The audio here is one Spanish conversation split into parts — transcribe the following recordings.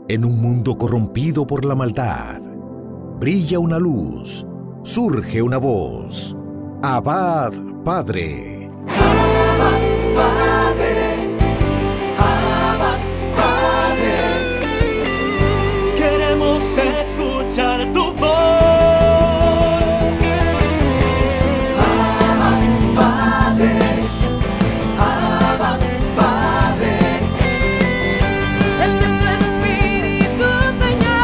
En un mundo corrompido por la maldad, brilla una luz, surge una voz. Abba, Padre. Abba, Padre. Abba, Padre. Queremos escuchar tu voz. Abba, Padre. Abba, Padre. Envía tu Espíritu, Señor.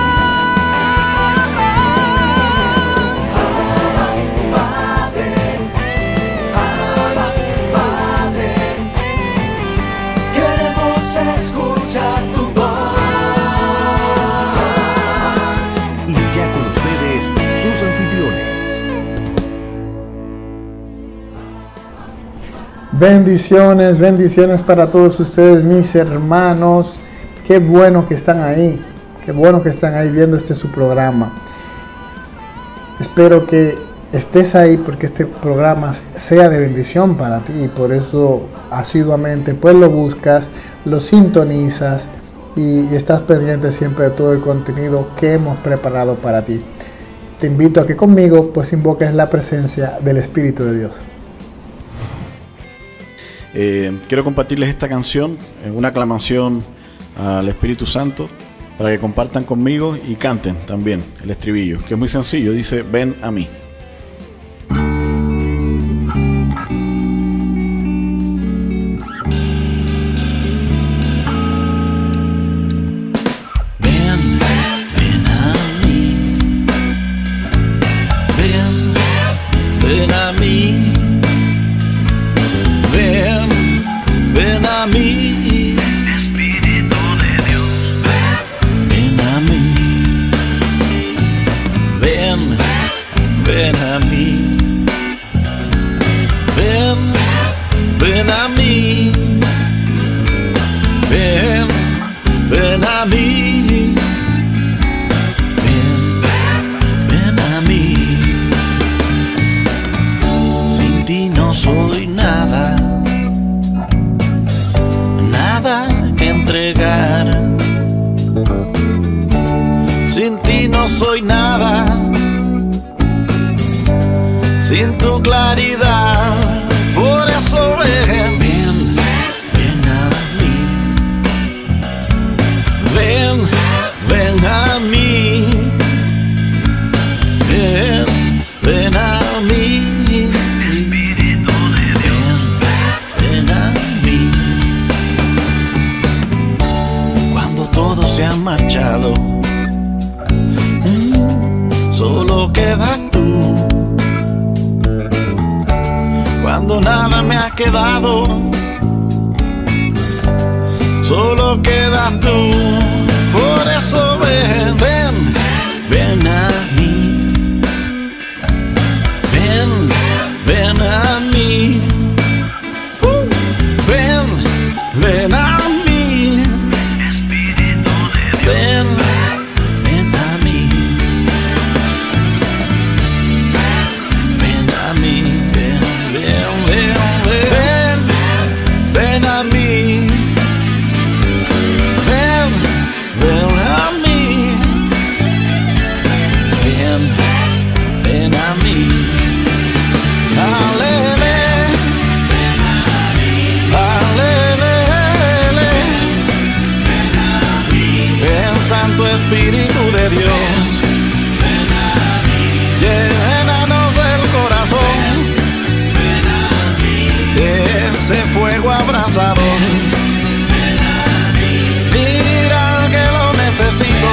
Abba, Padre. Abba, Padre. Queremos escuchar tu voz. Y ya con ustedes, sus anfitriones. Bendiciones, bendiciones para todos ustedes, mis hermanos. Qué bueno que están ahí. Qué bueno que están ahí viendo su programa. Espero que estés ahí porque este programa sea de bendición para ti. Y por eso asiduamente pues lo buscas, lo sintonizas y estás pendiente siempre de todo el contenido que hemos preparado para ti. Te invito a que conmigo pues invoques la presencia del Espíritu de Dios. Quiero compartirles esta canción, una aclamación al Espíritu Santo, para que compartan conmigo y canten también el estribillo, que es muy sencillo, dice: ven a mí. Ven a mí, ven a mí, Espíritu de Dios, ven a mí, ven a mí, ven a mí, ven a mí, ven a mí. Sin ti no soy nada, nada que entregar. Sin ti no soy nada, sin tu claridad. Por eso ven a mí, ven a mí, ven a mí. Se han marchado, solo quedas tú. Cuando nada me ha quedado, solo quedas tú. Por eso ven a mí, ven a mí, ven a mí. Ven a mí, ven a mí, ven a mí, ven a mí, ven a mí, alele, alele, ven Santo Espíritu de Dios, llénanos del corazón, ese fuego abrasador. Mira que lo necesito,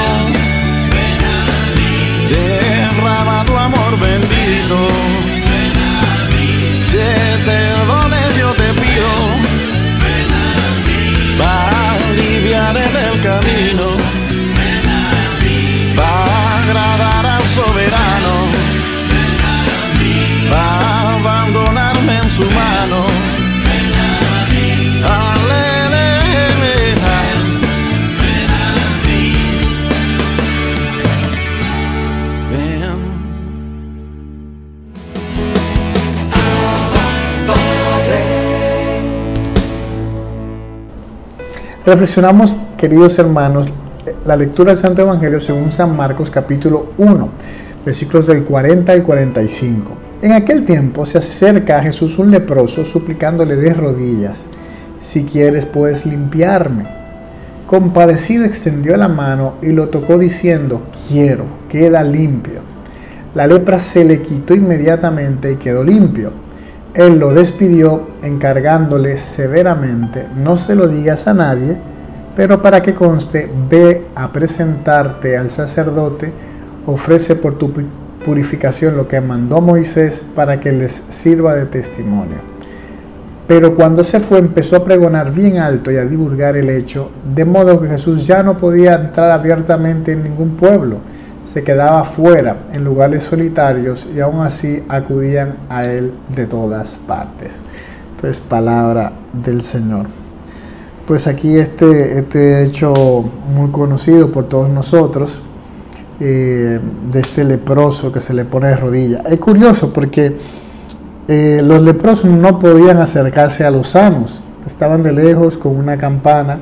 derrama tu amor bendito. 7 dones yo te pido, para aliviar en el camino, para agradar al soberano, para abandonarme en su mano. Aleluya. Ven. Reflexionamos, queridos hermanos, la lectura del Santo Evangelio según San Marcos capítulo 1, versículos del 40 al 45. En aquel tiempo se acerca a Jesús un leproso suplicándole de rodillas: si quieres puedes limpiarme. Compadecido extendió la mano y lo tocó diciendo: quiero, queda limpio. La lepra se le quitó inmediatamente y quedó limpio. Él lo despidió encargándole severamente: no se lo digas a nadie, pero para que conste, ve a presentarte al sacerdote, ofrece por tu purificación lo que mandó Moisés para que les sirva de testimonio. Pero cuando se fue empezó a pregonar bien alto y a divulgar el hecho, de modo que Jesús ya no podía entrar abiertamente en ningún pueblo, se quedaba fuera en lugares solitarios y aún así acudían a él de todas partes. Entonces, palabra del Señor. Pues aquí este hecho muy conocido por todos nosotros, de este leproso que se le pone de rodillas. Es curioso porque los leprosos no podían acercarse a los sanos, estaban de lejos con una campana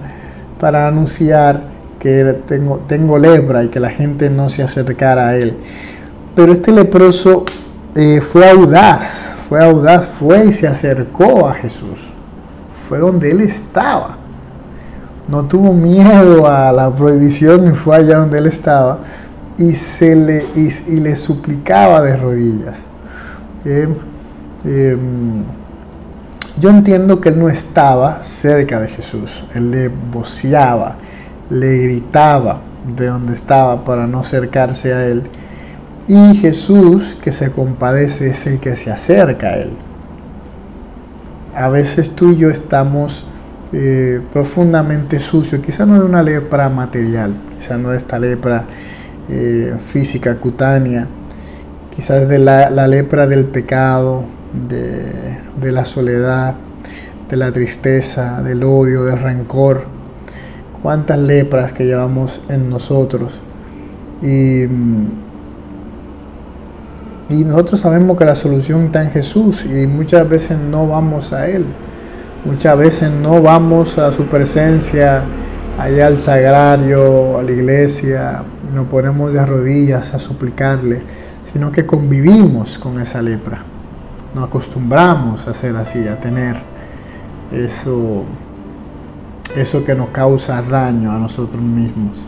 para anunciar que tengo lepra y que la gente no se acercara a él. Pero este leproso fue audaz, fue y se acercó a Jesús, fue donde él estaba, no tuvo miedo a la prohibición y fue allá donde él estaba y le suplicaba de rodillas. Yo entiendo que él no estaba cerca de Jesús, él le voceaba, le gritaba de donde estaba para no acercarse a él, y Jesús, que se compadece, es el que se acerca a él. A veces tú y yo estamos profundamente sucios, quizás no de una lepra material, quizás no de esta lepra física, cutánea, quizás de la lepra del pecado, de la soledad, de la tristeza, del odio, del rencor. Cuántas lepras que llevamos en nosotros, y nosotros sabemos que la solución está en Jesús, y muchas veces no vamos a Él, muchas veces no vamos a su presencia, allá al sagrario, a la iglesia, nos ponemos de rodillas a suplicarle, sino que convivimos con esa lepra, nos acostumbramos a ser así, a tener eso que nos causa daño a nosotros mismos.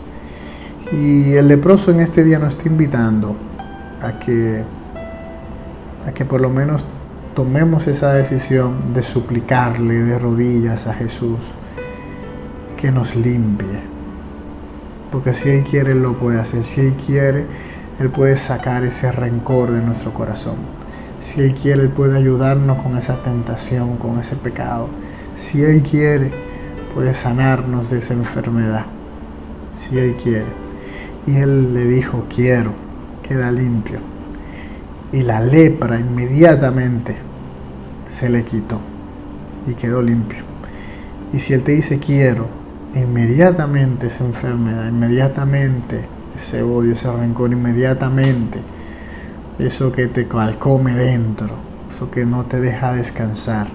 Y el leproso en este día nos está invitando a que por lo menos tomemos esa decisión de suplicarle de rodillas a Jesús que nos limpie, porque si Él quiere, Él lo puede hacer. Si Él quiere, Él puede sacar ese rencor de nuestro corazón. Si Él quiere, Él puede ayudarnos con esa tentación, con ese pecado. Si Él quiere, puede sanarnos de esa enfermedad, si Él quiere. Y Él le dijo: quiero, queda limpio. Y la lepra inmediatamente se le quitó y quedó limpio. Y si Él te dice quiero, inmediatamente esa enfermedad, inmediatamente ese odio, ese rencor, inmediatamente eso que te calcome dentro, eso que no te deja descansar,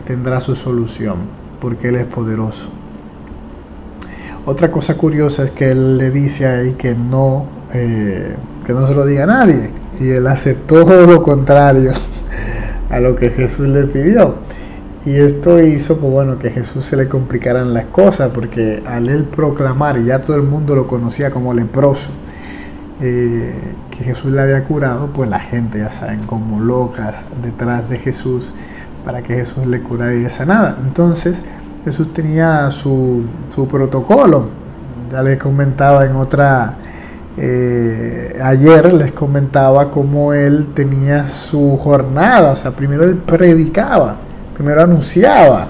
tendrá su solución, porque Él es poderoso. Otra cosa curiosa es que Él le dice a él que no se lo diga a nadie, y Él hace todo lo contrario a lo que Jesús le pidió. Y esto hizo, pues bueno, que a Jesús se le complicaran las cosas, porque al Él proclamar, y ya todo el mundo lo conocía como leproso, que Jesús le había curado, pues la gente, ya saben, como locas detrás de Jesús para que Jesús le curara y le sanara. Entonces Jesús tenía su protocolo. Ya les comentaba en otra, ayer les comentaba cómo Él tenía su jornada. O sea, primero Él predicaba, primero anunciaba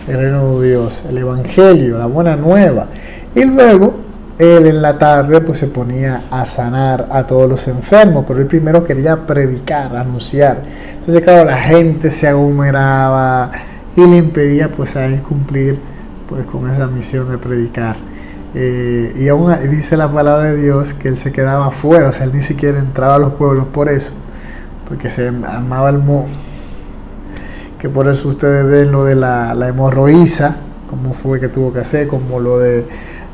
el reino de Dios, el evangelio, la buena nueva, y luego Él en la tarde pues se ponía a sanar a todos los enfermos, pero Él primero quería predicar, anunciar. Entonces claro, la gente se aglomeraba y le impedía pues a Él cumplir pues con esa misión de predicar. Y aún dice la palabra de Dios que Él se quedaba afuera, o sea, Él ni siquiera entraba a los pueblos por eso, porque se armaba el que por eso ustedes ven lo de la hemorroísa, cómo fue que tuvo que hacer, como lo de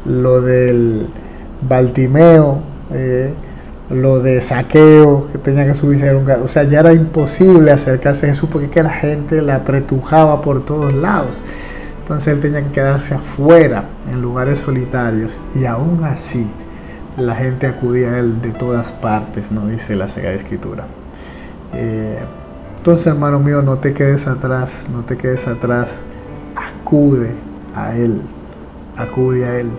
lo del Bartimeo, lo de Saqueo, que tenía que subirse a un gato. O sea, ya era imposible acercarse a Jesús porque es que la gente la apretujaba por todos lados. Entonces él tenía que quedarse afuera, en lugares solitarios, y aún así la gente acudía a él de todas partes, ¿no? Dice la Sagrada Escritura. Entonces, hermano mío, no te quedes atrás, no te quedes atrás, acude a él, acude a él.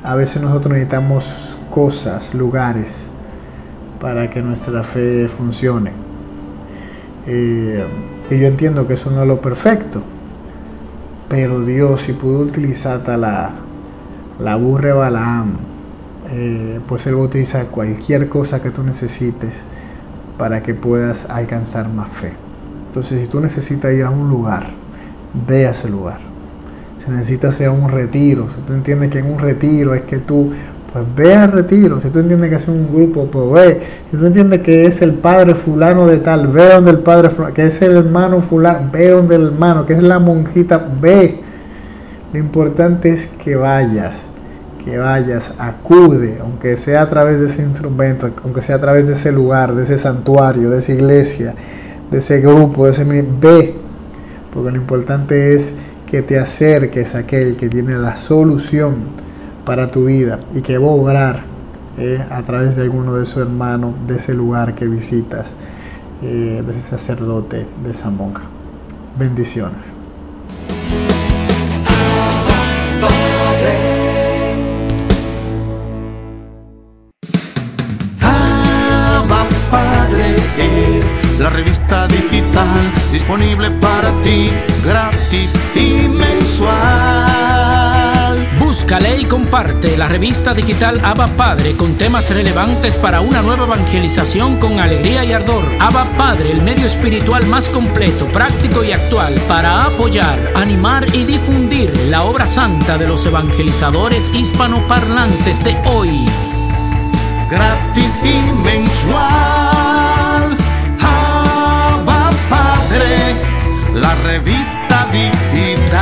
A veces nosotros necesitamos cosas, lugares, para que nuestra fe funcione. Y yo entiendo que eso no es lo perfecto, pero Dios, si pudo utilizar la burra de Balaam, pues Él va a utilizar cualquier cosa que tú necesites para que puedas alcanzar más fe. Entonces, si tú necesitas ir a un lugar, ve a ese lugar. Si necesitas ir a un retiro, si tú entiendes que en un retiro es que tú, pues ve al retiro. Si tú entiendes que es un grupo, pues ve. Si tú entiendes que es el padre fulano de tal, ve donde el padre fulano, que es el hermano fulano, ve donde el hermano, que es la monjita, ve. Lo importante es que vayas, acude, aunque sea a través de ese instrumento, aunque sea a través de ese lugar, de ese santuario, de esa iglesia, de ese grupo, de ese ve, porque lo importante es que te acerques a aquel que tiene la solución para tu vida y que va a obrar a través de alguno de sus hermanos, de ese lugar que visitas, de ese sacerdote, de esa monja. Bendiciones. La revista digital disponible para ti, gratis y mensual. Búscale y comparte la revista digital Abba Padre con temas relevantes para una nueva evangelización con alegría y ardor. Abba Padre, el medio espiritual más completo, práctico y actual para apoyar, animar y difundir la obra santa de los evangelizadores hispanoparlantes de hoy. Gratis y mensual. La revista digital.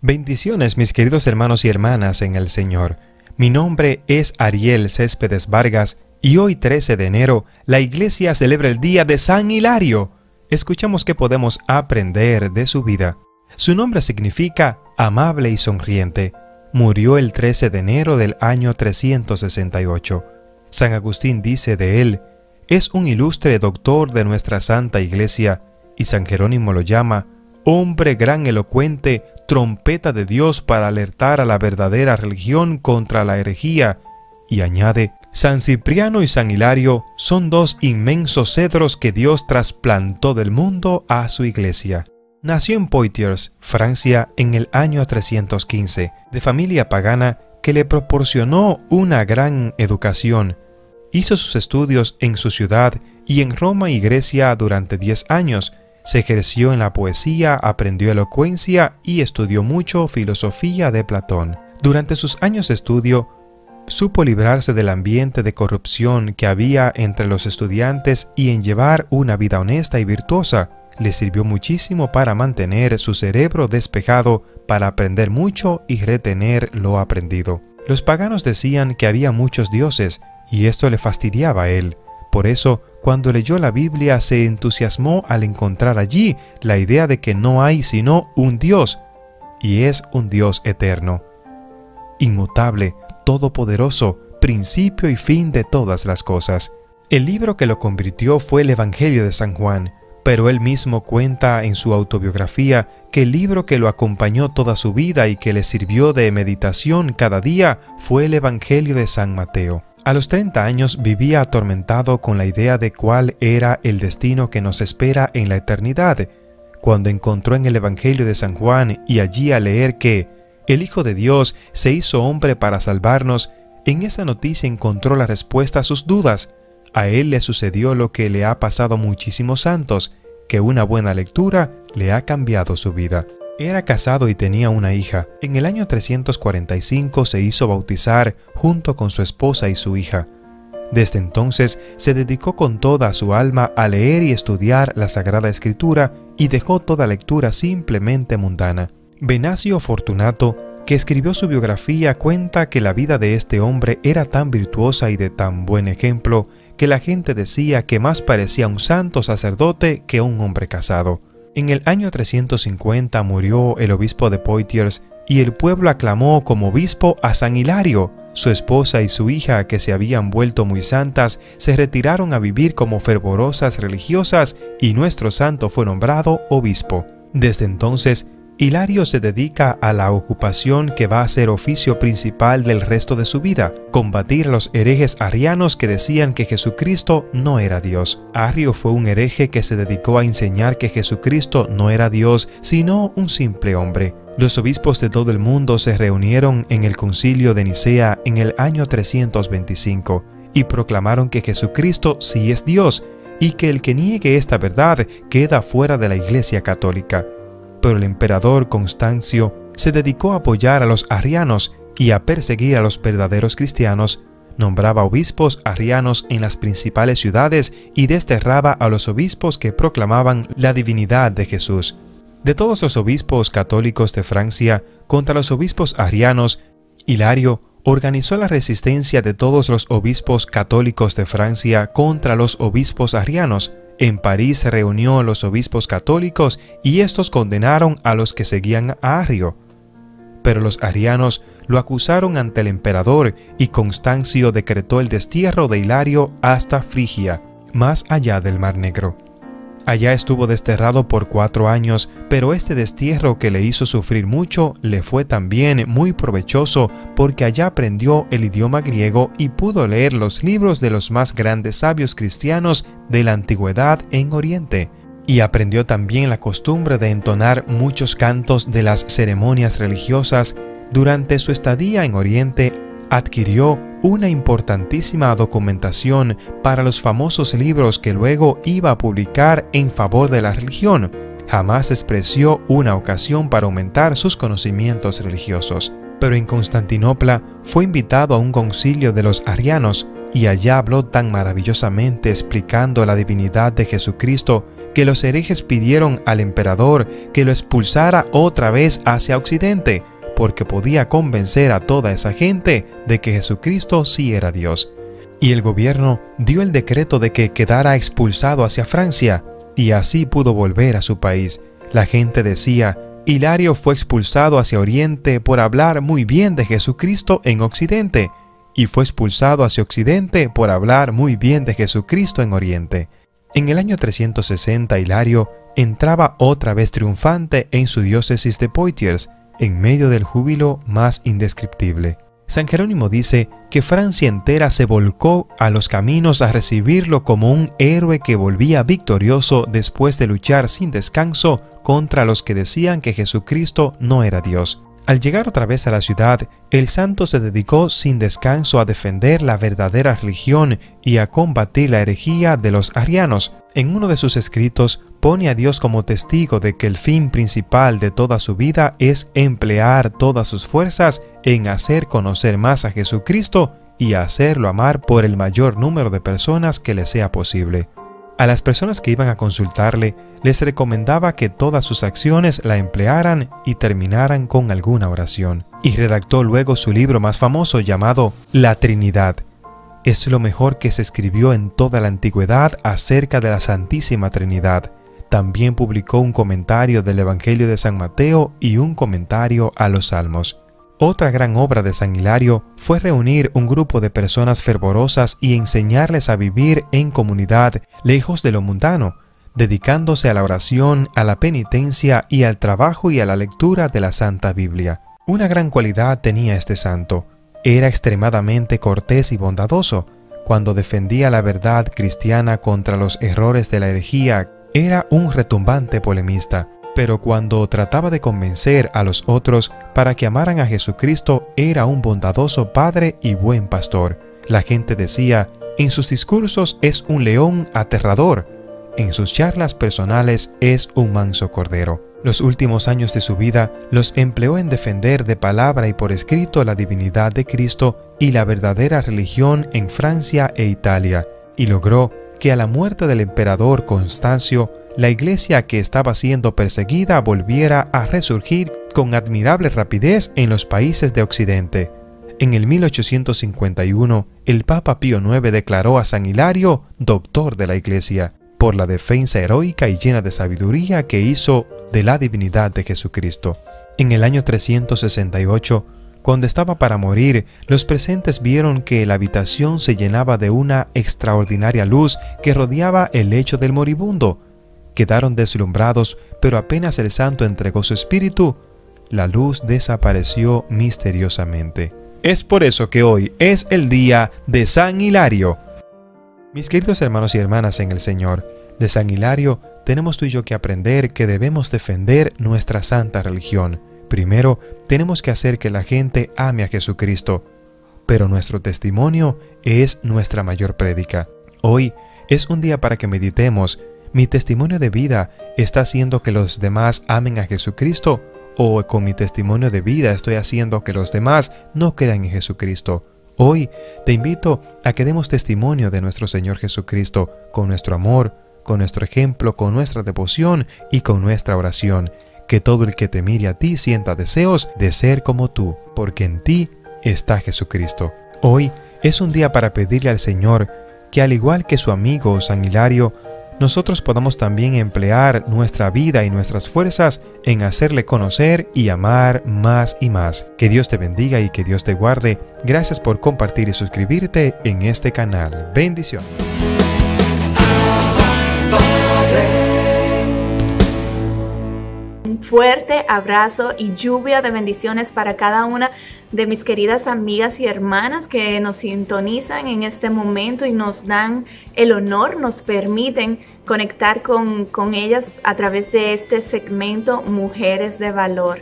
Bendiciones, mis queridos hermanos y hermanas en el Señor. Mi nombre es Ariel Céspedes Vargas y hoy 13 de enero la Iglesia celebra el día de San Hilario. Escuchamos qué podemos aprender de su vida. Su nombre significa amable y sonriente. Murió el 13 de enero del año 368. San Agustín dice de él, es un ilustre doctor de nuestra Santa Iglesia, y San Jerónimo lo llama, hombre gran elocuente, trompeta de Dios para alertar a la verdadera religión contra la herejía, y añade, San Cipriano y San Hilario son dos inmensos cedros que Dios trasplantó del mundo a su Iglesia. Nació en Poitiers, Francia, en el año 315, de familia pagana que le proporcionó una gran educación. Hizo sus estudios en su ciudad y en Roma y Grecia durante 10 años. Se ejerció en la poesía, aprendió elocuencia y estudió mucho filosofía de Platón. Durante sus años de estudio, supo librarse del ambiente de corrupción que había entre los estudiantes y en llevar una vida honesta y virtuosa. Le sirvió muchísimo para mantener su cerebro despejado, para aprender mucho y retener lo aprendido. Los paganos decían que había muchos dioses, y esto le fastidiaba a él. Por eso, cuando leyó la Biblia, se entusiasmó al encontrar allí la idea de que no hay sino un Dios, y es un Dios eterno, inmutable, todopoderoso, principio y fin de todas las cosas. El libro que lo convirtió fue el Evangelio de San Juan, pero él mismo cuenta en su autobiografía que el libro que lo acompañó toda su vida y que le sirvió de meditación cada día fue el Evangelio de San Mateo. A los 30 años vivía atormentado con la idea de cuál era el destino que nos espera en la eternidad, cuando encontró en el Evangelio de San Juan y allí al leer que el Hijo de Dios se hizo hombre para salvarnos, en esa noticia encontró la respuesta a sus dudas. A él le sucedió lo que le ha pasado a muchísimos santos, que una buena lectura le ha cambiado su vida. Era casado y tenía una hija. En el año 345 se hizo bautizar junto con su esposa y su hija. Desde entonces se dedicó con toda su alma a leer y estudiar la Sagrada Escritura y dejó toda lectura simplemente mundana. Venancio Fortunato, que escribió su biografía, cuenta que la vida de este hombre era tan virtuosa y de tan buen ejemplo que la gente decía que más parecía un santo sacerdote que un hombre casado. En el año 350 murió el obispo de Poitiers y el pueblo aclamó como obispo a San Hilario. Su esposa y su hija, que se habían vuelto muy santas, se retiraron a vivir como fervorosas religiosas y nuestro santo fue nombrado obispo. Desde entonces, Hilario se dedica a la ocupación que va a ser oficio principal del resto de su vida: combatir a los herejes arrianos que decían que Jesucristo no era Dios. Arrio fue un hereje que se dedicó a enseñar que Jesucristo no era Dios, sino un simple hombre. Los obispos de todo el mundo se reunieron en el Concilio de Nicea en el año 325 y proclamaron que Jesucristo sí es Dios y que el que niegue esta verdad queda fuera de la Iglesia Católica. Pero el emperador Constancio se dedicó a apoyar a los arrianos y a perseguir a los verdaderos cristianos. Nombraba obispos arrianos en las principales ciudades y desterraba a los obispos que proclamaban la divinidad de Jesús. De todos los obispos católicos de Francia contra los obispos arrianos, Hilario organizó la resistencia de todos los obispos católicos de Francia contra los obispos arrianos. En París se reunió a los obispos católicos y estos condenaron a los que seguían a Arrio. Pero los arrianos lo acusaron ante el emperador y Constancio decretó el destierro de Hilario hasta Frigia, más allá del Mar Negro. Allá estuvo desterrado por 4 años, pero este destierro, que le hizo sufrir mucho, le fue también muy provechoso porque allá aprendió el idioma griego y pudo leer los libros de los más grandes sabios cristianos de la antigüedad en Oriente. Y aprendió también la costumbre de entonar muchos cantos de las ceremonias religiosas. Durante su estadía en Oriente, adquirió una importantísima documentación para los famosos libros que luego iba a publicar en favor de la religión. Jamás despreció una ocasión para aumentar sus conocimientos religiosos. Pero en Constantinopla fue invitado a un concilio de los arrianos y allá habló tan maravillosamente explicando la divinidad de Jesucristo que los herejes pidieron al emperador que lo expulsara otra vez hacia Occidente, porque podía convencer a toda esa gente de que Jesucristo sí era Dios. Y el gobierno dio el decreto de que quedara expulsado hacia Francia, y así pudo volver a su país. La gente decía: Hilario fue expulsado hacia Oriente por hablar muy bien de Jesucristo en Occidente, y fue expulsado hacia Occidente por hablar muy bien de Jesucristo en Oriente. En el año 360, Hilario entraba otra vez triunfante en su diócesis de Poitiers, en medio del júbilo más indescriptible. San Jerónimo dice que Francia entera se volcó a los caminos a recibirlo como un héroe que volvía victorioso después de luchar sin descanso contra los que decían que Jesucristo no era Dios. Al llegar otra vez a la ciudad, el santo se dedicó sin descanso a defender la verdadera religión y a combatir la herejía de los arrianos. En uno de sus escritos pone a Dios como testigo de que el fin principal de toda su vida es emplear todas sus fuerzas en hacer conocer más a Jesucristo y hacerlo amar por el mayor número de personas que le sea posible. A las personas que iban a consultarle, les recomendaba que todas sus acciones la emplearan y terminaran con alguna oración. Y redactó luego su libro más famoso llamado La Trinidad. Es lo mejor que se escribió en toda la antigüedad acerca de la Santísima Trinidad. También publicó un comentario del Evangelio de San Mateo y un comentario a los Salmos. Otra gran obra de San Hilario fue reunir un grupo de personas fervorosas y enseñarles a vivir en comunidad, lejos de lo mundano, dedicándose a la oración, a la penitencia y al trabajo y a la lectura de la Santa Biblia. Una gran cualidad tenía este santo: era extremadamente cortés y bondadoso. Cuando defendía la verdad cristiana contra los errores de la herejía, era un retumbante polemista. Pero cuando trataba de convencer a los otros para que amaran a Jesucristo, era un bondadoso padre y buen pastor. La gente decía: en sus discursos es un león aterrador, en sus charlas personales es un manso cordero. Los últimos años de su vida los empleó en defender de palabra y por escrito la divinidad de Cristo y la verdadera religión en Francia e Italia, y logró que a la muerte del emperador Constancio, la iglesia que estaba siendo perseguida volviera a resurgir con admirable rapidez en los países de Occidente. En el 1851, el Papa Pío IX declaró a San Hilario doctor de la iglesia, por la defensa heroica y llena de sabiduría que hizo de la divinidad de Jesucristo. En el año 368, cuando estaba para morir, los presentes vieron que la habitación se llenaba de una extraordinaria luz que rodeaba el lecho del moribundo. Quedaron deslumbrados, pero apenas el santo entregó su espíritu, la luz desapareció misteriosamente. Es por eso que hoy es el día de San Hilario. Mis queridos hermanos y hermanas en el Señor, de San Hilario tenemos tú y yo que aprender que debemos defender nuestra santa religión. Primero, tenemos que hacer que la gente ame a Jesucristo, pero nuestro testimonio es nuestra mayor prédica. Hoy es un día para que meditemos, ¿mi testimonio de vida está haciendo que los demás amen a Jesucristo? ¿O con mi testimonio de vida estoy haciendo que los demás no crean en Jesucristo? Hoy te invito a que demos testimonio de nuestro Señor Jesucristo con nuestro amor, con nuestro ejemplo, con nuestra devoción y con nuestra oración. Que todo el que te mire a ti sienta deseos de ser como tú, porque en ti está Jesucristo. Hoy es un día para pedirle al Señor que, al igual que su amigo San Hilario, nosotros podamos también emplear nuestra vida y nuestras fuerzas en hacerle conocer y amar más y más. Que Dios te bendiga y que Dios te guarde. Gracias por compartir y suscribirte en este canal. Bendición. Un fuerte abrazo y lluvia de bendiciones para cada una de mis queridas amigas y hermanas que nos sintonizan en este momento y nos dan el honor, nos permiten conectar con ellas a través de este segmento Mujeres de Valor.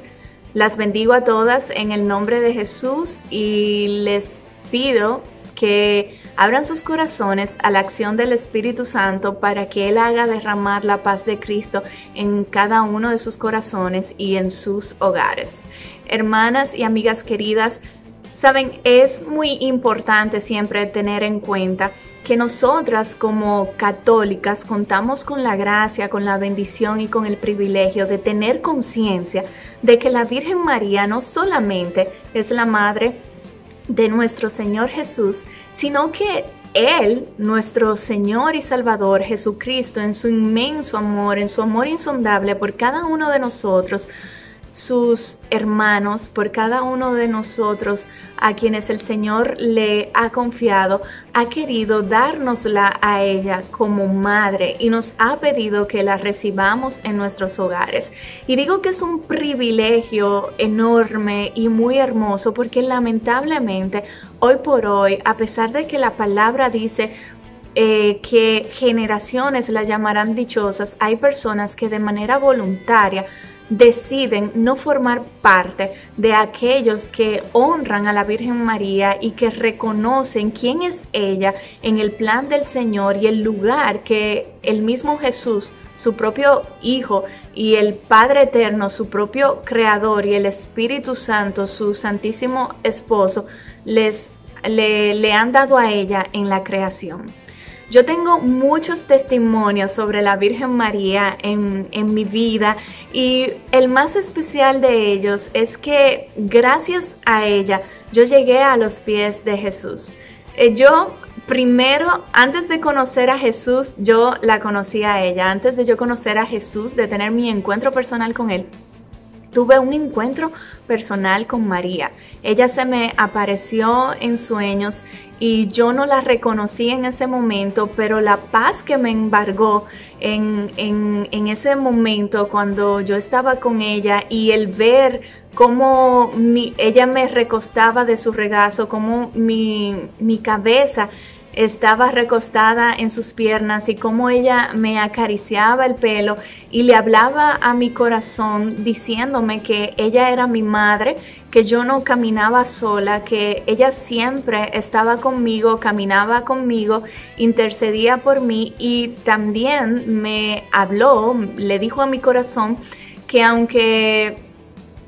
Las bendigo a todas en el nombre de Jesús y les pido que abran sus corazones a la acción del Espíritu Santo para que Él haga derramar la paz de Cristo en cada uno de sus corazones y en sus hogares. Hermanas y amigas queridas, saben, es muy importante siempre tener en cuenta que nosotras como católicas contamos con la gracia, con la bendición y con el privilegio de tener conciencia de que la Virgen María no solamente es la madre de nuestro Señor Jesús, sino que Él, nuestro Señor y Salvador Jesucristo, en su inmenso amor, en su amor insondable por cada uno de nosotros, sus hermanos, por cada uno de nosotros a quienes el Señor le ha confiado, ha querido dárnosla a ella como madre y nos ha pedido que la recibamos en nuestros hogares. Y digo que es un privilegio enorme y muy hermoso porque lamentablemente hoy por hoy, a pesar de que la palabra dice que generaciones la llamarán dichosas, hay personas que de manera voluntaria deciden no formar parte de aquellos que honran a la Virgen María y que reconocen quién es ella en el plan del Señor y el lugar que el mismo Jesús, su propio Hijo, y el Padre Eterno, su propio Creador, y el Espíritu Santo, su Santísimo Esposo, le han dado a ella en la creación. Yo tengo muchos testimonios sobre la Virgen María en mi vida y el más especial de ellos es que gracias a ella yo llegué a los pies de Jesús. Yo primero, antes de conocer a Jesús, yo la conocí a ella. Antes de yo conocer a Jesús, de tener mi encuentro personal con Él, tuve un encuentro personal con María. Ella se me apareció en sueños y yo no la reconocí en ese momento, pero la paz que me embargó en ese momento cuando yo estaba con ella y el ver cómo ella me recostaba de su regazo, cómo mi cabeza estaba recostada en sus piernas y cómo ella me acariciaba el pelo y le hablaba a mi corazón diciéndome que ella era mi madre, que yo no caminaba sola, que ella siempre estaba conmigo, caminaba conmigo, intercedía por mí y también me habló, le dijo a mi corazón que aunque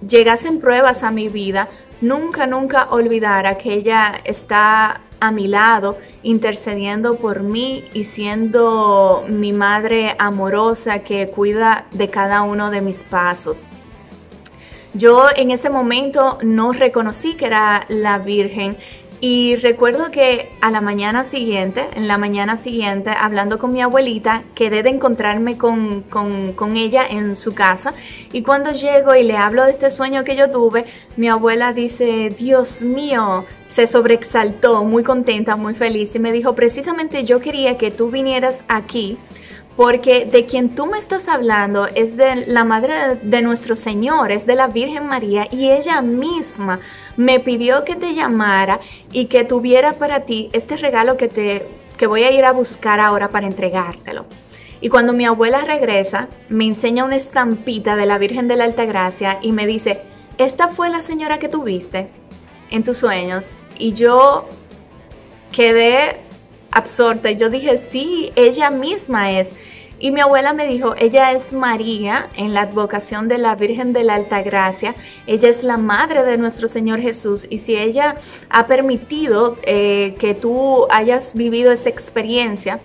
llegasen pruebas a mi vida, nunca olvidara que ella está a mi lado, intercediendo por mí y siendo mi madre amorosa que cuida de cada uno de mis pasos. Yo en ese momento no reconocí que era la Virgen y recuerdo que en la mañana siguiente, hablando con mi abuelita, quedé de encontrarme con ella en su casa, y cuando llego y le hablo de este sueño que yo tuve, mi abuela dice, Dios mío, se sobreexaltó, muy contenta, muy feliz, y me dijo, precisamente yo quería que tú vinieras aquí, porque de quien tú me estás hablando es de la Madre de nuestro Señor, es de la Virgen María, y ella misma me pidió que te llamara y que tuviera para ti este regalo que voy a ir a buscar ahora para entregártelo. Y cuando mi abuela regresa, me enseña una estampita de la Virgen de la Altagracia y me dice, ¿esta fue la señora que tuviste en tus sueños? Y yo quedé absorta y yo dije, sí, ella misma es. Y mi abuela me dijo, ella es María en la advocación de la Virgen de la Altagracia, ella es la madre de nuestro Señor Jesús, y si ella ha permitido que tú hayas vivido esa experiencia,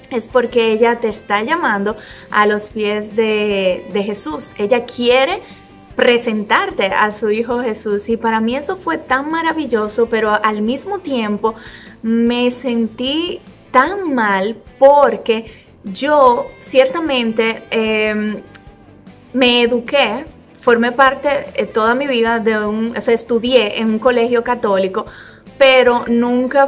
es porque ella te está llamando a los pies de Jesús. Ella quiere presentarte a su Hijo Jesús, y para mí eso fue tan maravilloso, pero al mismo tiempo me sentí tan mal porque yo ciertamente me eduqué, formé parte toda mi vida estudié en un colegio católico, pero nunca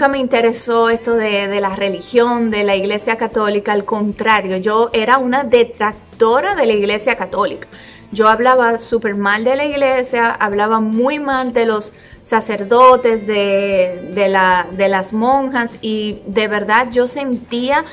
me interesó esto de la religión, de la Iglesia Católica. Al contrario, yo era una detractora de la Iglesia Católica. Yo hablaba súper mal de la iglesia, hablaba muy mal de los sacerdotes, de las monjas, y de verdad yo sentía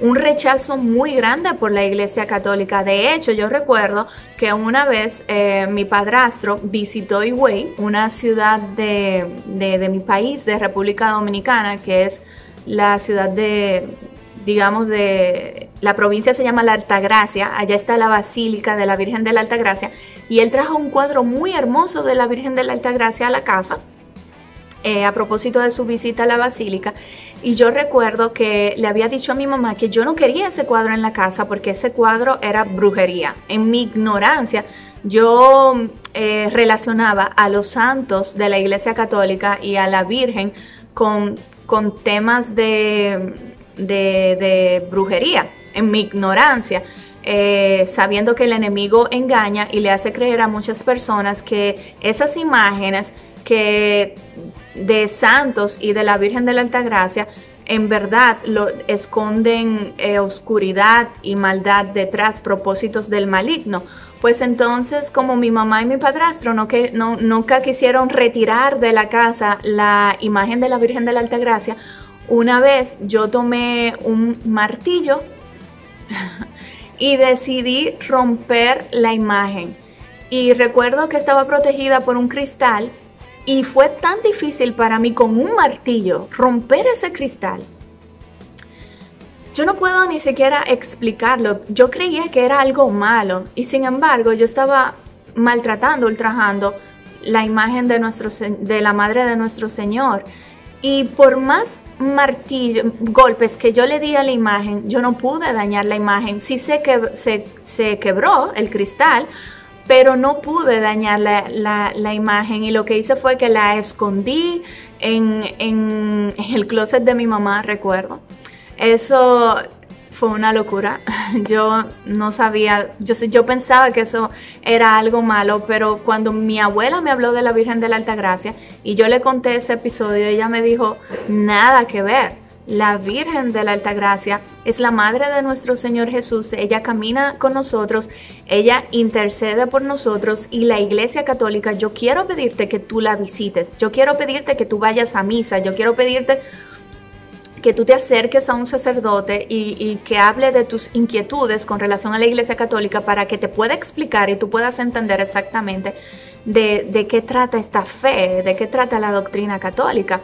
un rechazo muy grande por la Iglesia Católica. De hecho, yo recuerdo que una vez mi padrastro visitó Higüey, una ciudad de mi país, de República Dominicana, que es la ciudad la provincia se llama La Altagracia. Allá está la Basílica de la Virgen de la Altagracia, y él trajo un cuadro muy hermoso de la Virgen de la Altagracia a la casa, a propósito de su visita a la Basílica. Y yo recuerdo que le había dicho a mi mamá que yo no quería ese cuadro en la casa porque ese cuadro era brujería. En mi ignorancia, yo relacionaba a los santos de la Iglesia Católica y a la Virgen con temas de brujería. En mi ignorancia, sabiendo que el enemigo engaña y le hace creer a muchas personas que esas imágenes de santos y de la Virgen de la Altagracia en verdad esconden oscuridad y maldad detrás, propósitos del maligno. Pues entonces, como mi mamá y mi padrastro nunca quisieron retirar de la casa la imagen de la Virgen de la Altagracia, una vez yo tomé un martillo y decidí romper la imagen. Y recuerdo que estaba protegida por un cristal, y fue tan difícil para mí con un martillo romper ese cristal. Yo no puedo ni siquiera explicarlo. Yo creía que era algo malo, y sin embargo yo estaba maltratando, ultrajando la imagen de la Madre de nuestro Señor. Y por más golpes que yo le di a la imagen, yo no pude dañar la imagen. Sí sé que se quebró el cristal, pero no pude dañar la imagen, y lo que hice fue que la escondí en el closet de mi mamá, recuerdo. Eso fue una locura. Yo no sabía, yo pensaba que eso era algo malo, pero cuando mi abuela me habló de la Virgen de la Altagracia y yo le conté ese episodio, ella me dijo, nada que ver. La Virgen de la Altagracia es la Madre de nuestro Señor Jesús. Ella camina con nosotros, ella intercede por nosotros, y la Iglesia Católica, yo quiero pedirte que tú la visites, yo quiero pedirte que tú vayas a misa, yo quiero pedirte que tú te acerques a un sacerdote y que hable de tus inquietudes con relación a la Iglesia Católica para que te pueda explicar y tú puedas entender exactamente de qué trata esta fe, de qué trata la doctrina católica.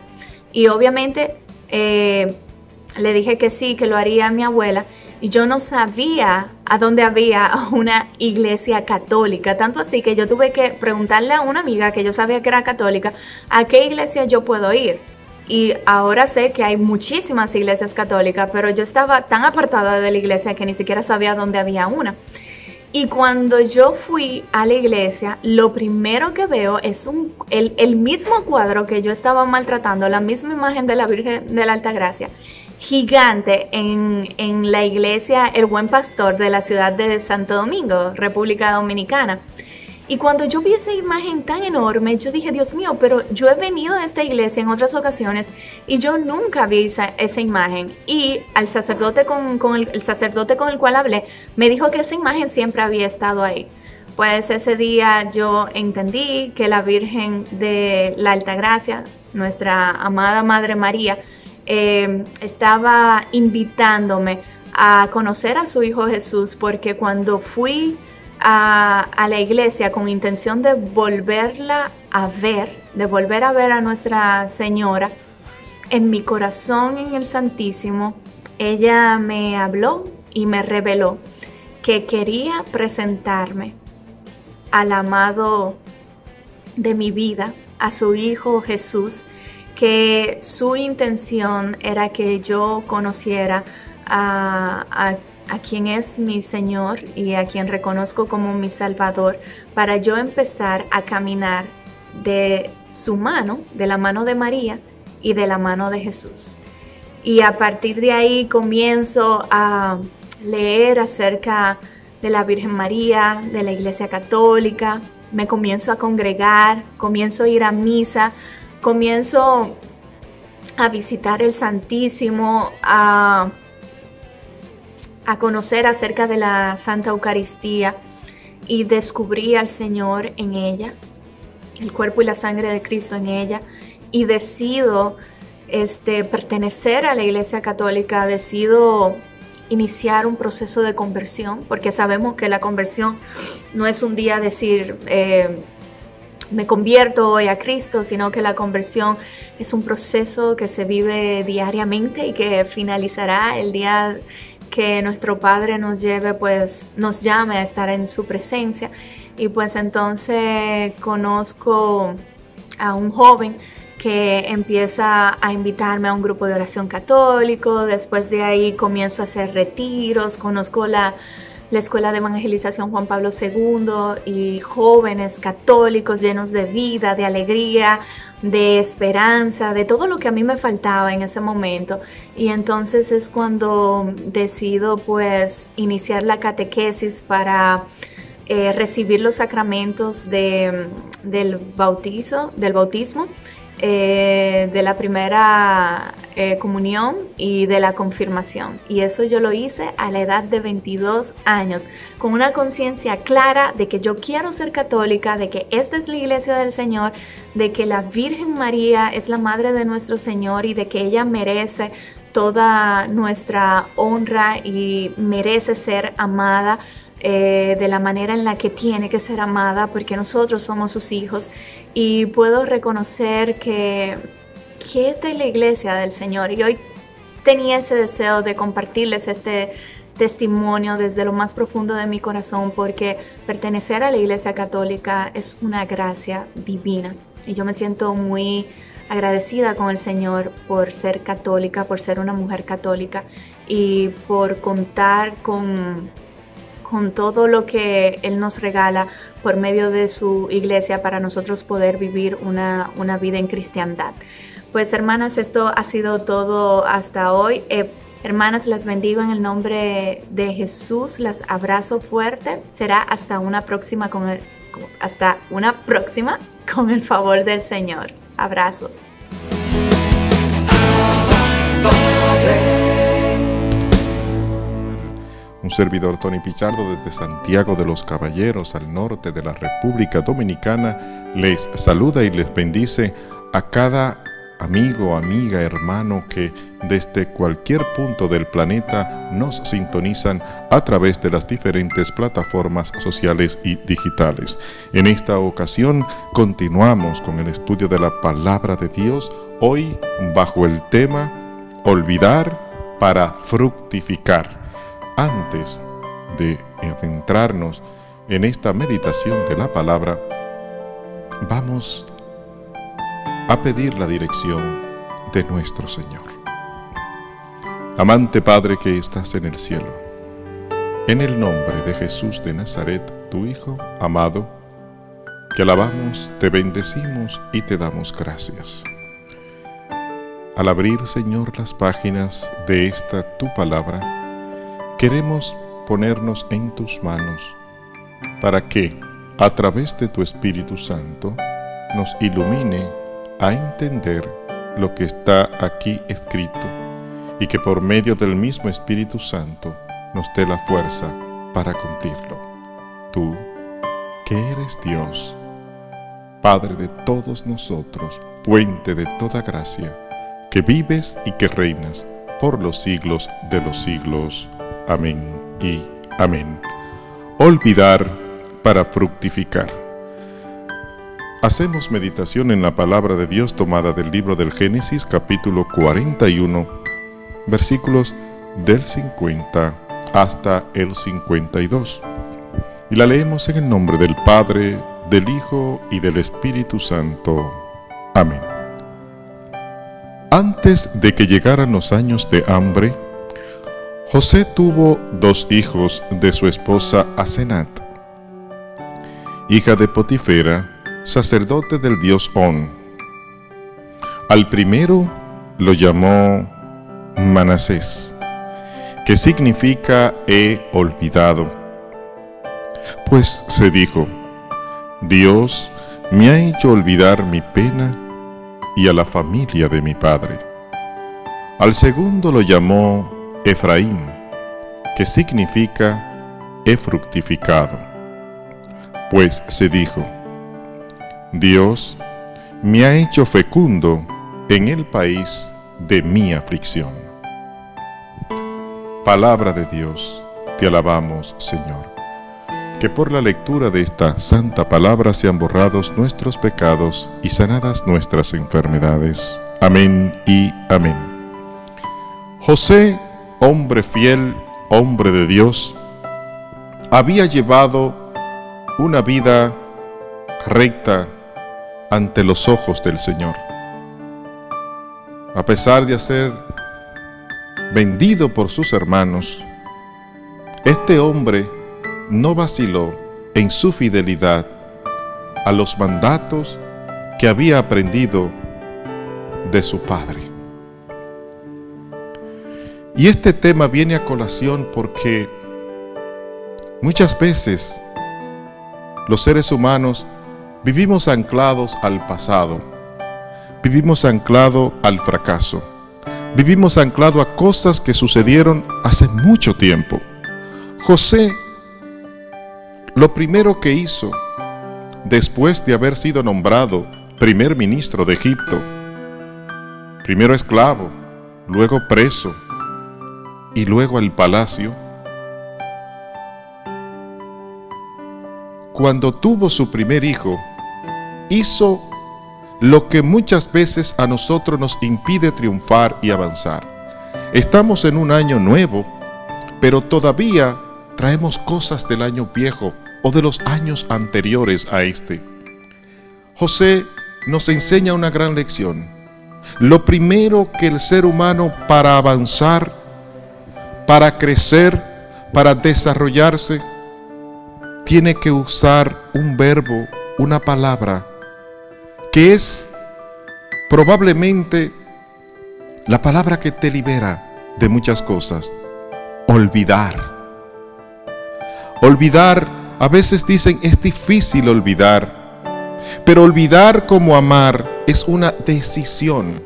Y obviamente le dije que sí, que lo haría a mi abuela, y yo no sabía a dónde había una iglesia católica, tanto así que yo tuve que preguntarle a una amiga que yo sabía que era católica, ¿a qué iglesia yo puedo ir? Y ahora sé que hay muchísimas iglesias católicas, pero yo estaba tan apartada de la iglesia que ni siquiera sabía dónde había una. Y cuando yo fui a la iglesia, lo primero que veo es el mismo cuadro que yo estaba maltratando, la misma imagen de la Virgen de la Altagracia, gigante en la iglesia El Buen Pastor de la ciudad de Santo Domingo, República Dominicana. Y cuando yo vi esa imagen tan enorme, yo dije, Dios mío, pero yo he venido a esta iglesia en otras ocasiones y yo nunca vi esa imagen. Y al sacerdote el sacerdote con el cual hablé, me dijo que esa imagen siempre había estado ahí. Pues ese día yo entendí que la Virgen de la Altagracia, nuestra amada Madre María, estaba invitándome a conocer a su Hijo Jesús, porque cuando fui a la iglesia con intención de volverla a ver, de volver a ver a Nuestra Señora, en mi corazón en el Santísimo, ella me habló y me reveló que quería presentarme al amado de mi vida, a su Hijo Jesús, que su intención era que yo conociera a quien es mi Señor y a quien reconozco como mi Salvador, para yo empezar a caminar de su mano, de la mano de María y de la mano de Jesús. Y a partir de ahí comienzo a leer acerca de la Virgen María, de la Iglesia Católica, me comienzo a congregar, comienzo a ir a misa, comienzo a visitar el Santísimo, a conocer acerca de la Santa Eucaristía, y descubrí al Señor en ella, el cuerpo y la sangre de Cristo en ella, y decido pertenecer a la Iglesia Católica, decido iniciar un proceso de conversión, porque sabemos que la conversión no es un día decir me convierto hoy a Cristo, sino que la conversión es un proceso que se vive diariamente y que finalizará el día que nuestro Padre nos lleve, pues nos llame a estar en su presencia. Y pues entonces conozco a un joven que empieza a invitarme a un grupo de oración católico. Después de ahí comienzo a hacer retiros, conozco la Escuela de Evangelización Juan Pablo II y jóvenes católicos llenos de vida, de alegría, de esperanza, de todo lo que a mí me faltaba en ese momento. Y entonces es cuando decido pues iniciar la catequesis para recibir los sacramentos del bautismo, de la primera comunión y de la confirmación. Y eso yo lo hice a la edad de 22 años, con una conciencia clara de que yo quiero ser católica, de que esta es la iglesia del Señor, de que la Virgen María es la madre de nuestro Señor y de que ella merece toda nuestra honra y merece ser amada de la manera en la que tiene que ser amada, porque nosotros somos sus hijos. Y puedo reconocer que esta es la iglesia del Señor. Y hoy tenía ese deseo de compartirles este testimonio desde lo más profundo de mi corazón, porque pertenecer a la Iglesia Católica es una gracia divina. Y yo me siento muy agradecida con el Señor por ser católica, por ser una mujer católica y por contar con todo lo que Él nos regala por medio de su iglesia para nosotros poder vivir una vida en cristiandad. Pues hermanas, esto ha sido todo hasta hoy. Hermanas, las bendigo en el nombre de Jesús, las abrazo fuerte. Será hasta una próxima con el favor del Señor. Abrazos. Un servidor, Tony Pichardo, desde Santiago de los Caballeros, al norte de la República Dominicana, les saluda y les bendice a cada amigo, amiga, hermano que desde cualquier punto del planeta nos sintonizan a través de las diferentes plataformas sociales y digitales. En esta ocasión continuamos con el estudio de la Palabra de Dios, hoy bajo el tema Olvidar para fructificar. antes de adentrarnos en esta meditación de la palabra, vamos a pedir la dirección de nuestro Señor. Amante Padre que estás en el cielo, en el nombre de Jesús de Nazaret, tu Hijo amado, te alabamos, te bendecimos y te damos gracias. Al abrir, Señor, las páginas de esta tu palabra, queremos ponernos en tus manos para que, a través de tu Espíritu Santo, nos ilumine a entender lo que está aquí escrito y que por medio del mismo Espíritu Santo nos dé la fuerza para cumplirlo. Tú, que eres Dios, Padre de todos nosotros, fuente de toda gracia, que vives y que reinas por los siglos de los siglos. Amén y amén. Olvidar para fructificar. Hacemos meditación en la palabra de Dios tomada del libro del Génesis, capítulo 41, versículos del 50 hasta el 52. Y la leemos en el nombre del Padre, del Hijo y del Espíritu Santo. Amén. Antes de que llegaran los años de hambre, José tuvo 2 hijos de su esposa Asenat, hija de Potifera, sacerdote del dios On. Al primero lo llamó Manasés, que significa he olvidado, pues se dijo: Dios me ha hecho olvidar mi pena y a la familia de mi padre. Al segundo lo llamó Efraín, que significa he fructificado, pues se dijo: Dios me ha hecho fecundo en el país de mi aflicción. Palabra de Dios, te alabamos, Señor. Que por la lectura de esta santa palabra sean borrados nuestros pecados y sanadas nuestras enfermedades. Amén y amén. José, hombre fiel, hombre de Dios, había llevado una vida recta ante los ojos del Señor. A pesar de ser vendido por sus hermanos, este hombre no vaciló en su fidelidad a los mandatos que había aprendido de su padre. Y este tema viene a colación porque muchas veces los seres humanos vivimos anclados al pasado, vivimos anclados al fracaso, vivimos anclados a cosas que sucedieron hace mucho tiempo. José, lo primero que hizo, después de haber sido nombrado primer ministro de Egipto, primero esclavo, luego preso y luego al palacio, cuando tuvo su primer hijo, hizo lo que muchas veces a nosotros nos impide triunfar y avanzar. Estamos en un año nuevo, pero todavía traemos cosas del año viejo o de los años anteriores a este. José nos enseña una gran lección. Lo primero que el ser humano para avanzar, para crecer, para desarrollarse, tiene que usar un verbo, una palabra, que es probablemente la palabra que te libera de muchas cosas: olvidar. Olvidar, a veces dicen, es difícil olvidar, pero olvidar como amar es una decisión.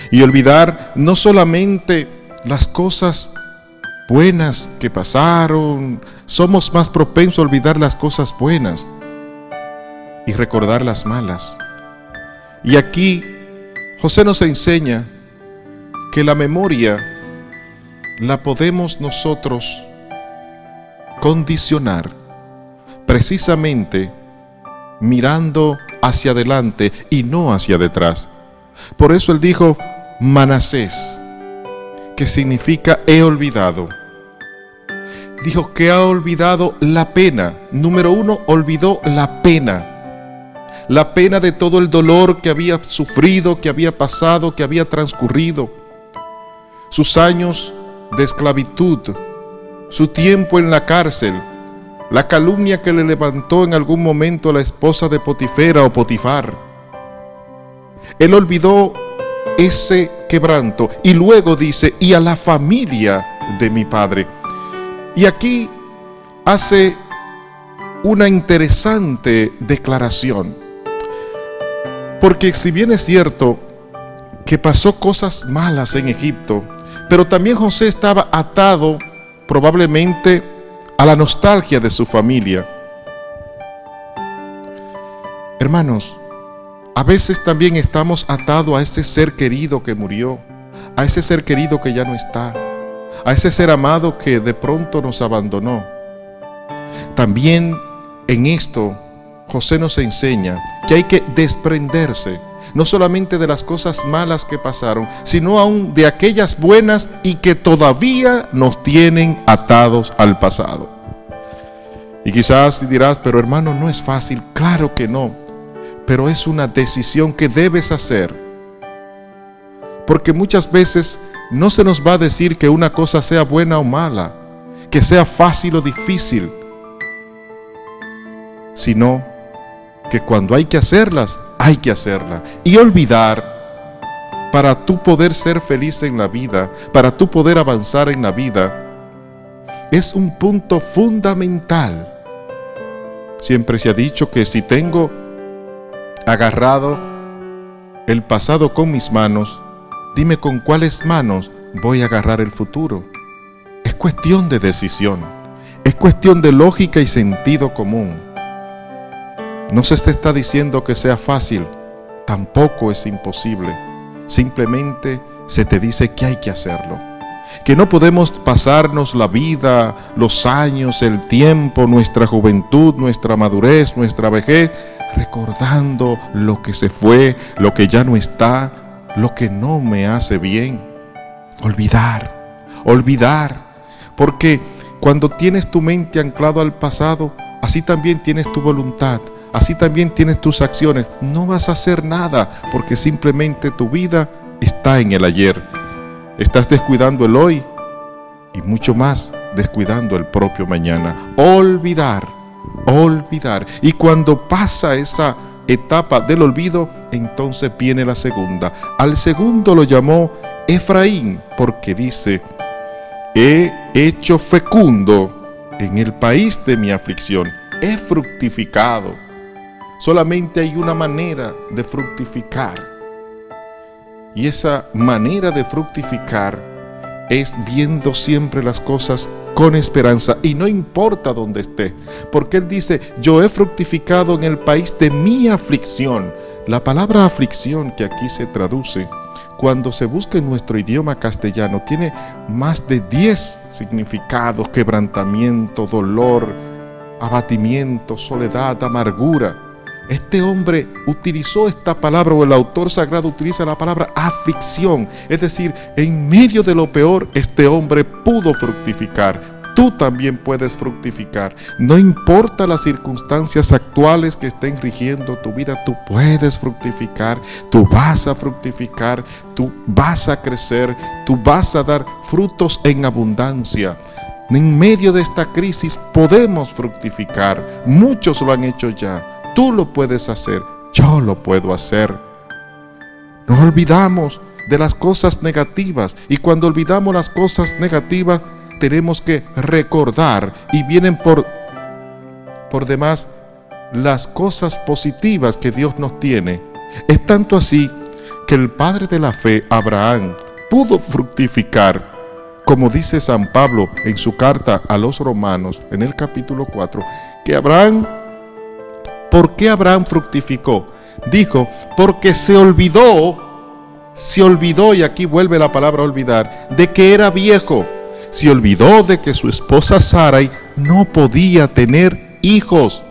Y olvidar no solamente las cosas buenas que pasaron, somos más propensos a olvidar las cosas buenas y recordar las malas. Y aquí José nos enseña que la memoria la podemos nosotros condicionar precisamente mirando hacia adelante y no hacia detrás. Por eso él dijo Manasés, que significa he olvidado. dijo que ha olvidado la pena. Número uno, olvidó la pena. La pena de todo el dolor que había sufrido, que había pasado, que había transcurrido. Sus años de esclavitud, su tiempo en la cárcel, la calumnia que le levantó en algún momento la esposa de Potifera o Potifar. Él olvidó ese quebranto y luego dice, y a la familia de mi padre. Y aquí hace una interesante declaración, porque si bien es cierto que pasó cosas malas en Egipto, pero también José estaba atado probablemente a la nostalgia de su familia. Hermanos, a veces también estamos atados a ese ser querido que murió, a ese ser querido que ya no está, a ese ser amado que de pronto nos abandonó. También en esto José nos enseña que hay que desprenderse, no solamente de las cosas malas que pasaron, sino aún de aquellas buenas y que todavía nos tienen atados al pasado. Y quizás dirás, pero hermano, no es fácil. Claro que no, pero es una decisión que debes hacer. Porque muchas veces no se nos va a decir que una cosa sea buena o mala, que sea fácil o difícil, sino que cuando hay que hacerlas, hay que hacerlas. Y olvidar, para tú poder ser feliz en la vida, para tú poder avanzar en la vida, es un punto fundamental. Siempre se ha dicho que si tengo agarrado el pasado con mis manos, dime con cuáles manos voy a agarrar el futuro. Es cuestión de decisión, es cuestión de lógica y sentido común. No se te está diciendo que sea fácil, tampoco es imposible. Simplemente se te dice que hay que hacerlo. Que no podemos pasarnos la vida, los años, el tiempo, nuestra juventud, nuestra madurez, nuestra vejez, recordando lo que se fue, lo que ya no está, lo que no me hace bien. Olvidar. Porque cuando tienes tu mente anclado al pasado, así también tienes tu voluntad. Así también tienes tus acciones. No vas a hacer nada porque simplemente tu vida está en el ayer. Estás descuidando el hoy y mucho más descuidando el propio mañana. Olvidar. Y cuando pasa esa etapa del olvido, entonces viene la segunda. Al segundo lo llamó Efraín porque dice, he hecho fecundo en el país de mi aflicción. He fructificado. Solamente hay una manera de fructificar. Y esa manera de fructificar es viendo siempre las cosas con esperanza. Y no importa dónde esté. Porque él dice, yo he fructificado en el país de mi aflicción. La palabra aflicción que aquí se traduce, cuando se busca en nuestro idioma castellano, tiene más de 10 significados: quebrantamiento, dolor, abatimiento, soledad, amargura. Este hombre utilizó esta palabra, o el autor sagrado utiliza la palabra aflicción. Es decir, en medio de lo peor, este hombre pudo fructificar. Tú también puedes fructificar. No importa las circunstancias actuales que estén rigiendo tu vida, tú puedes fructificar. Tú vas a fructificar, tú vas a crecer, tú vas a dar frutos en abundancia. En medio de esta crisis podemos fructificar. Muchos lo han hecho ya. Tú lo puedes hacer, yo lo puedo hacer. Nos olvidamos de las cosas negativas, y cuando olvidamos las cosas negativas tenemos que recordar, y vienen por demás las cosas positivas que Dios nos tiene. Es tanto así que el padre de la fe, Abraham, pudo fructificar, como dice San Pablo en su carta a los Romanos en el capítulo 4, que Abraham, ¿por qué Abraham fructificó? Dijo, porque se olvidó, y aquí vuelve la palabra olvidar, de que era viejo. Se olvidó de que su esposa Sarai no podía tener hijos.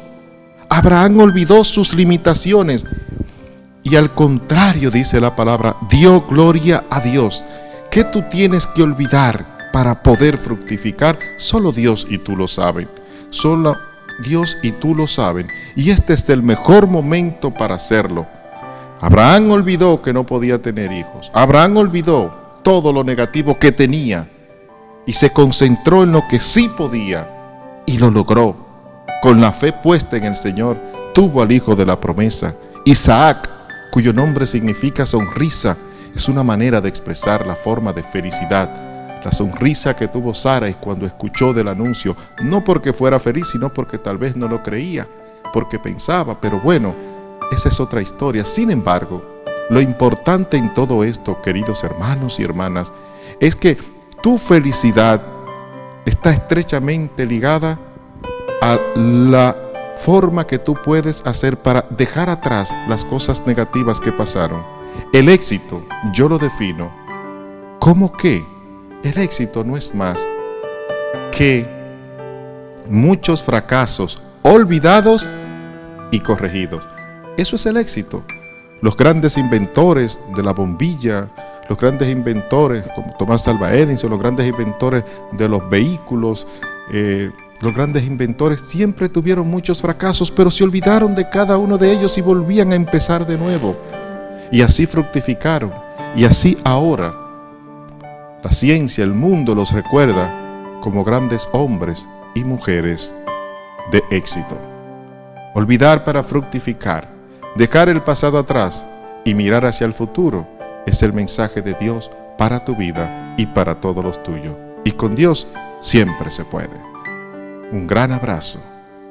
Abraham olvidó sus limitaciones y al contrario, dice la palabra, dio gloria a Dios. ¿Qué tú tienes que olvidar para poder fructificar, solo Dios y tú lo saben. Solo Dios y tú lo saben. Y este es el mejor momento para hacerlo. Abraham olvidó que no podía tener hijos. Abraham olvidó todo lo negativo que tenía y se concentró en lo que sí podía y lo logró. Con la fe puesta en el Señor, tuvo al hijo de la promesa. Isaac, cuyo nombre significa sonrisa, es una manera de expresar la forma de felicidad. La sonrisa que tuvo Sara cuando escuchó del anuncio, no porque fuera feliz, sino porque tal vez no lo creía, porque pensaba, pero bueno, esa es otra historia. Sin embargo, lo importante en todo esto, queridos hermanos y hermanas, es que tu felicidad está estrechamente ligada a la forma que tú puedes hacer para dejar atrás las cosas negativas que pasaron. El éxito, yo lo defino como que el éxito no es más que muchos fracasos olvidados y corregidos. Eso es el éxito. Los grandes inventores de la bombilla, los grandes inventores como Thomas Alva Edison, los grandes inventores de los vehículos, los grandes inventores siempre tuvieron muchos fracasos, pero se olvidaron de cada uno de ellos y volvían a empezar de nuevo. Y así fructificaron. Y así ahora la ciencia, el mundo los recuerda como grandes hombres y mujeres de éxito. Olvidar para fructificar, dejar el pasado atrás y mirar hacia el futuro es el mensaje de Dios para tu vida y para todos los tuyos. Y con Dios siempre se puede. Un gran abrazo,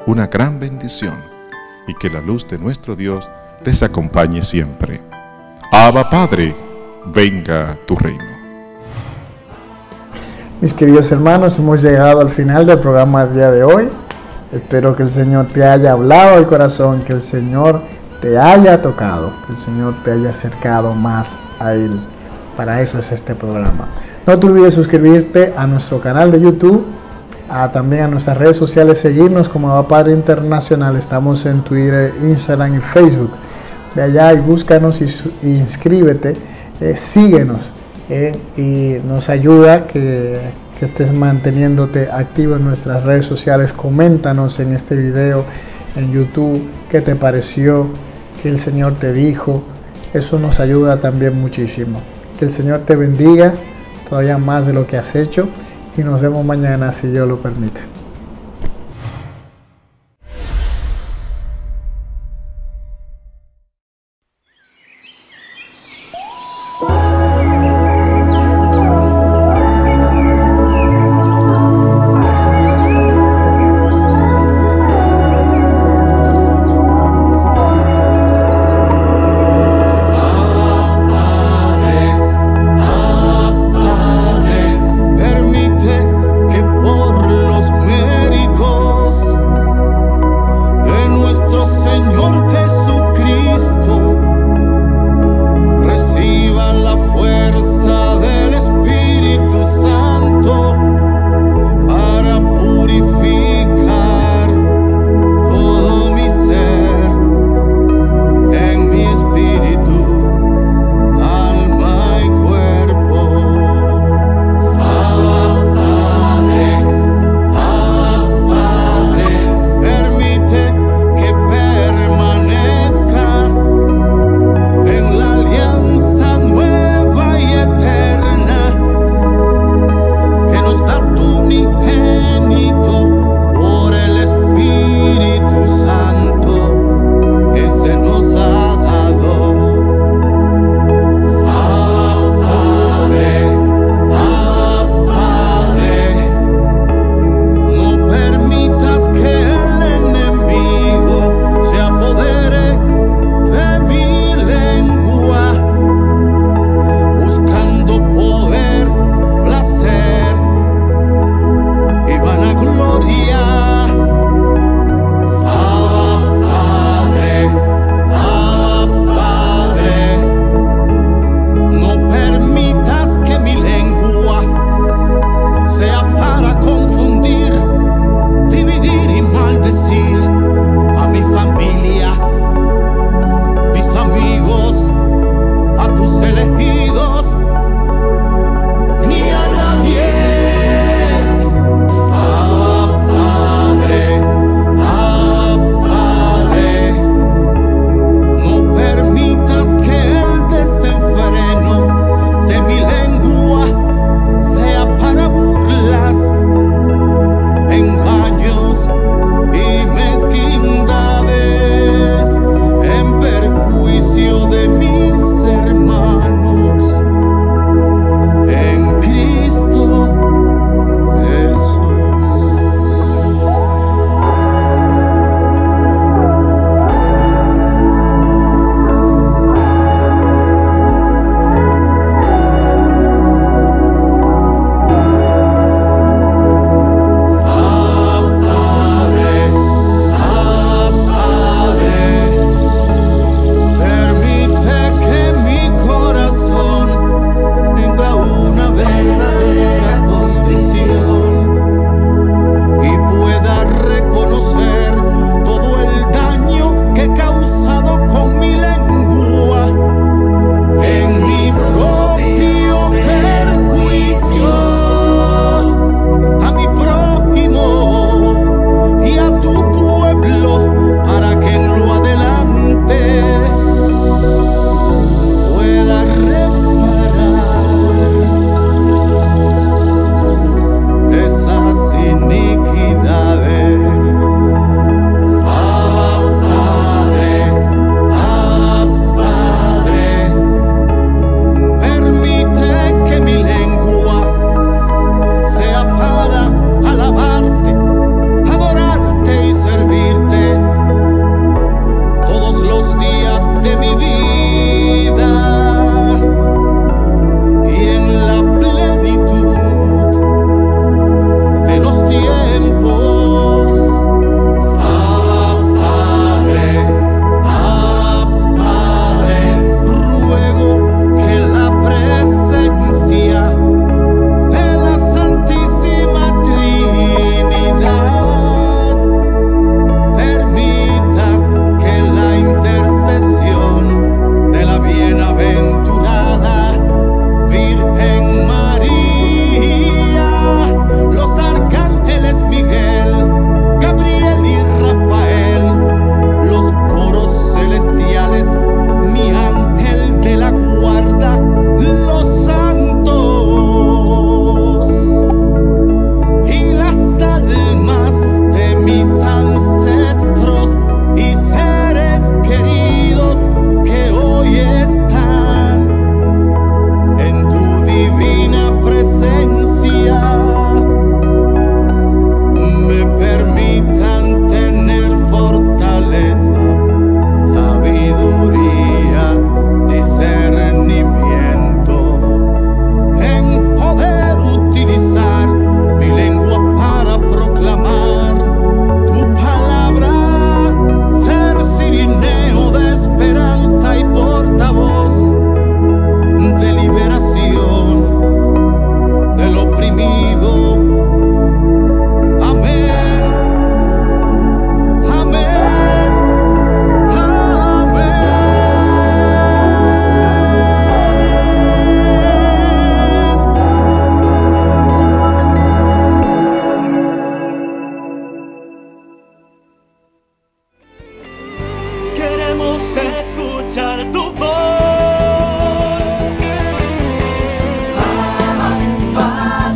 una gran bendición y que la luz de nuestro Dios les acompañe siempre. Abba Padre, venga tu reino. Mis queridos hermanos, hemos llegado al final del programa del día de hoy. Espero que el Señor te haya hablado al corazón, que el Señor te haya tocado, que el Señor te haya acercado más a Él. Para eso es este programa. No te olvides suscribirte a nuestro canal de YouTube, también a nuestras redes sociales, seguirnos como Abba Padre Internacional. Estamos en Twitter, Instagram y Facebook. Ve allá y búscanos y inscríbete, síguenos y nos ayuda que estés manteniéndote activo en nuestras redes sociales. Coméntanos en este video en YouTube qué te pareció, qué el Señor te dijo. Eso nos ayuda también muchísimo. Que el Señor te bendiga todavía más de lo que has hecho y nos vemos mañana si Dios lo permite. Gloria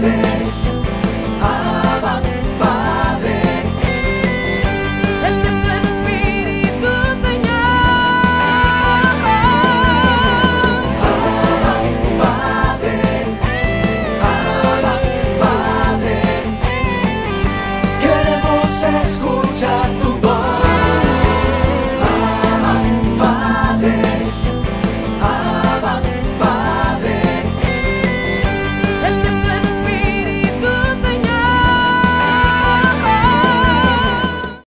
Padre, Abba, Padre. Envía tu Espíritu, Señor. Abba, Padre, Abba, Padre. Queremos escuchar tu